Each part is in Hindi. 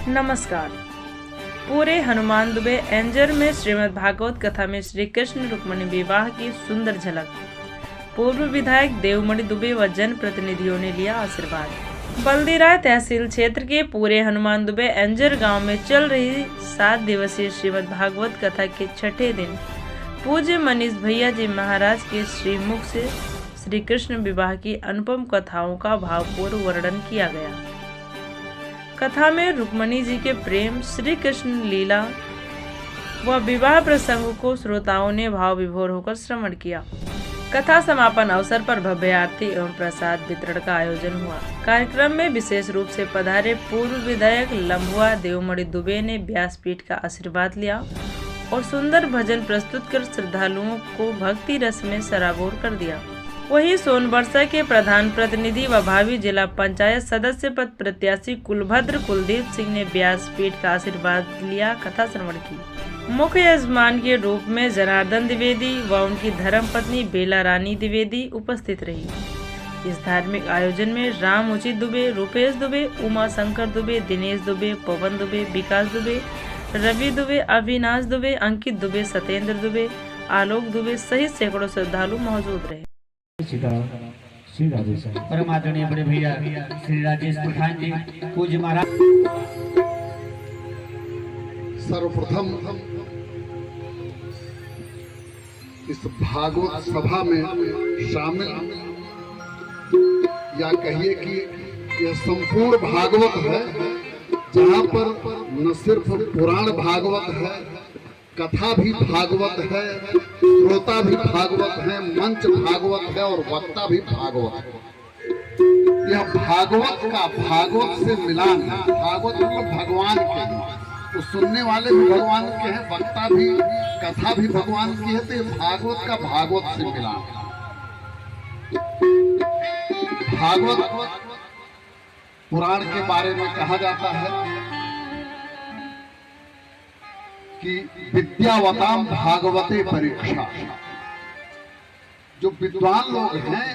नमस्कार। पूरे हनुमान दुबे एंजर में श्रीमद् भागवत कथा में श्री कृष्ण रुक्मिणी विवाह की सुंदर झलक। पूर्व विधायक देवमणि दुबे व जन प्रतिनिधियों ने लिया आशीर्वाद। बल्दीराय तहसील क्षेत्र के पूरे हनुमान दुबे एंजर गांव में चल रही 7 दिवसीय श्रीमद् भागवत कथा के छठे दिन पूज्य मनीष भैया जी महाराज के श्रीमुख से श्री कृष्ण विवाह की अनुपम कथाओं का भावपूर्ण वर्णन किया गया। कथा में रुक्मिणी जी के प्रेम, श्री कृष्ण लीला व विवाह प्रसंग को श्रोताओं ने भाव विभोर होकर श्रवण किया। कथा समापन अवसर पर भव्य आरती एवं प्रसाद वितरण का आयोजन हुआ। कार्यक्रम में विशेष रूप से पधारे पूर्व विधायक लंबुआ देवमणि दुबे ने व्यासपीठ का आशीर्वाद लिया और सुंदर भजन प्रस्तुत कर श्रद्धालुओं को भक्ति रस में सराबोर कर दिया। वहीं सोनबरसा के प्रधान प्रतिनिधि व भावी जिला पंचायत सदस्य पद प्रत्याशी कुलभद्र कुलदीप सिंह ने व्यासपीठ का आशीर्वाद लिया, कथा श्रवण की। मुख्य यजमान के रूप में जनार्दन द्विवेदी व उनकी धर्मपत्नी बेला रानी द्विवेदी उपस्थित रही। इस धार्मिक आयोजन में राम उचित दुबे, रूपेश दुबे, उमा शंकर दुबे, दिनेश दुबे, पवन दुबे, विकास दुबे, रवि दुबे, अविनाश दुबे, अंकित दुबे, सत्येंद्र दुबे, आलोक दुबे सहित सैकड़ों श्रद्धालु मौजूद रहे। श्री राजेश परम आदरणीय बड़े भैया श्री राजेश तूफान जी पूज्य महाराज। सर्वप्रथम इस भागवत सभा में शामिल या कहिए कि यह संपूर्ण भागवत है, जहाँ पर न सिर्फ पुराण भागवत है, कथा भी भागवत है, श्रोता भी भागवत है, मंच भागवत है और वक्ता भी भागवत है। यह भागवत का भागवत से मिलान है। भागवत मतलब भगवान के हैं, तो सुनने वाले भी भगवान के हैं, वक्ता भी, कथा भी भगवान की है, तो ये भागवत का भागवत से मिलान है। भागवत पुराण के बारे में कहा जाता है कि विद्यावताम भागवते परीक्षा। जो विद्वान लोग हैं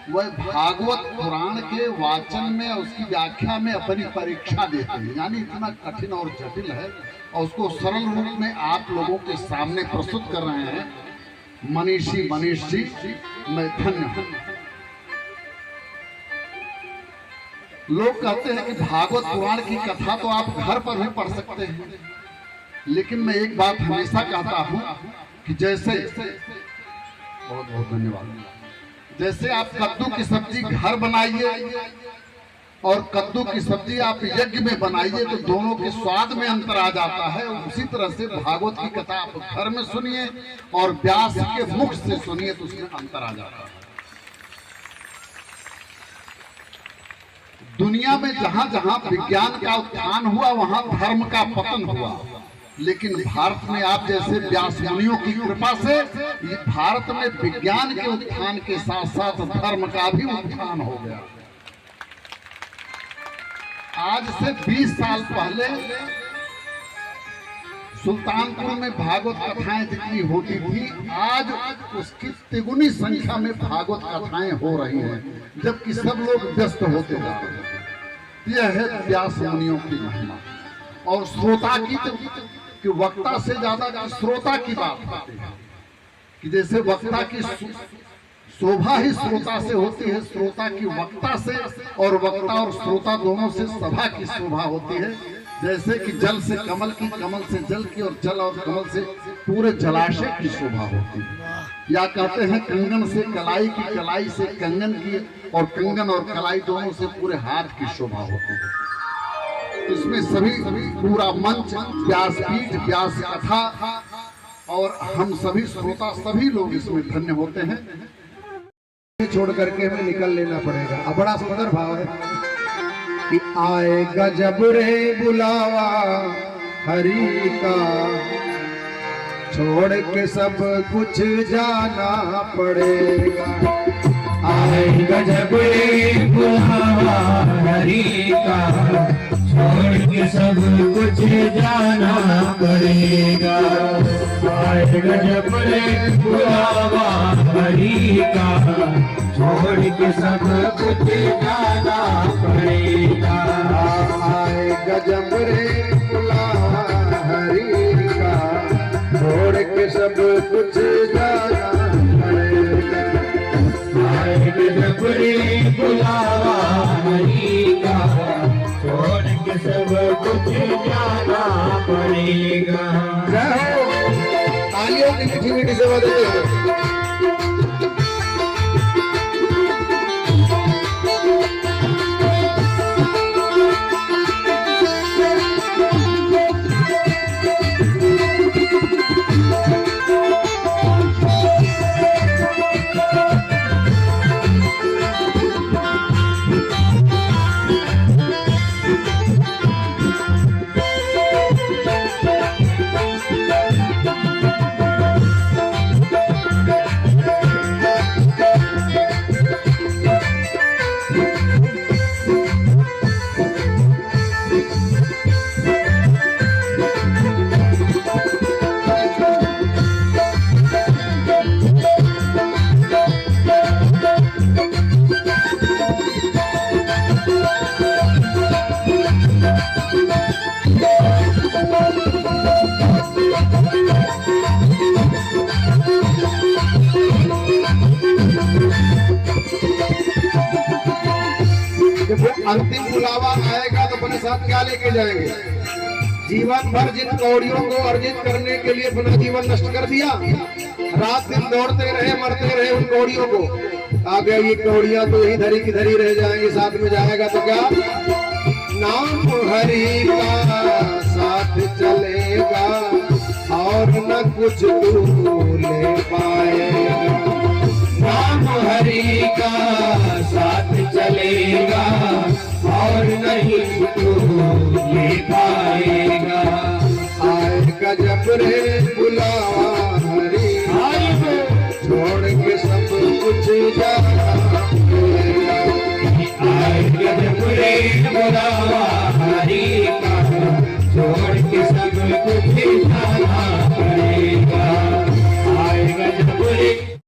वह भागवत पुराण के वाचन में और उसकी व्याख्या में अपनी परीक्षा देते हैं, यानी इतना कठिन और जटिल है और उसको सरल रूप में आप लोगों के सामने प्रस्तुत कर रहे हैं। मनीष जी मैं धन्य हूं। लोग कहते हैं कि भागवत पुराण की कथा तो आप घर पर भी पढ़ सकते हैं, लेकिन मैं एक बात हमेशा कहता हूं कि जैसे बहुत बहुत धन्यवाद, जैसे आप कद्दू की सब्जी घर बनाइए और कद्दू की सब्जी आप यज्ञ में बनाइए तो दोनों के स्वाद में अंतर आ जाता है। उसी तरह से भागवत की कथा आप घर में सुनिए और व्यास के मुख से सुनिए तो उसमें अंतर आ जाता है। दुनिया में जहां जहां विज्ञान का उत्थान हुआ वहां धर्म का पतन हुआ, लेकिन भारत में आप जैसे व्यास मुनियों की कृपा से भारत में विज्ञान के उत्थान के साथ साथ धर्म का भी उत्थान हो गया। आज से 20 साल पहले सुल्तानपुर में भागवत कथाएं जितनी होती थी, आज उसकी तिगुनी संख्या में भागवत कथाएं हो रही हैं, जबकि सब लोग व्यस्त होते जा रहे हैं। यह है व्यास मुनियों की महिमा। और श्रोता की कि वक्ता से ज्यादा श्रोता की बात करते हैं कि जैसे वक्ता की शोभा ही श्रोता से होती है, श्रोता की वक्ता से, और वक्ता और श्रोता दोनों से सभा की शोभा होती है। जैसे कि जल से कमल की, कमल से जल की और जल और कमल से पूरे जलाशय की शोभा होती है। या कहते हैं कंगन से कलाई की, कलाई से कंगन की, और कंगन और कलाई दोनों से पूरे हाथ की शोभा होती है। इसमें सभी पूरा मंच, व्यासपीठ, व्यास कथा और हम सभी श्रोता सभी लोग इसमें धन्य होते हैं। छोड़ करके हमें निकल लेना पड़ेगा। अब बड़ा सुंदर भाव है कि आएगा जब रे बुलावा हरि का, छोड़ के सब कुछ जाना पड़ेगा। आएगा जब रे बुलावा हरि का, छोड़ के सब कुछ जाना पड़ेगा। आएगा जब रे बुलावा हरि का, छोड़ के सब कुछ जाना पड़ेगा। आएगा जब रे बुलावा हरि का, छोड़ के सब कुछ जाना पड़ेगा। आएगा जब रे बुलावा हरि का, छोड़ के सब कुछ जाना पड़ेगा। जय हो, तालियों की मीठी मीठी सेवा देते हैं। जब वो अंतिम बुलावा आएगा तो अपने साथ क्या लेके जाएंगे? जीवन भर जिन कौड़ियों को अर्जित करने के लिए अपना जीवन नष्ट कर दिया, रात दिन दौड़ते रहे, मरते रहे उन कौड़ियों को, आगे ये कौड़ियां तो यही धरी की धरी रह जाएंगी, साथ में जाएगा तो क्या? नाम हरि का साथ चलेगा और न कुछ तू ले पाएगा। नाम हरि का साथ चलेगा और नहीं तू ले पाएगा। आएगा जब रे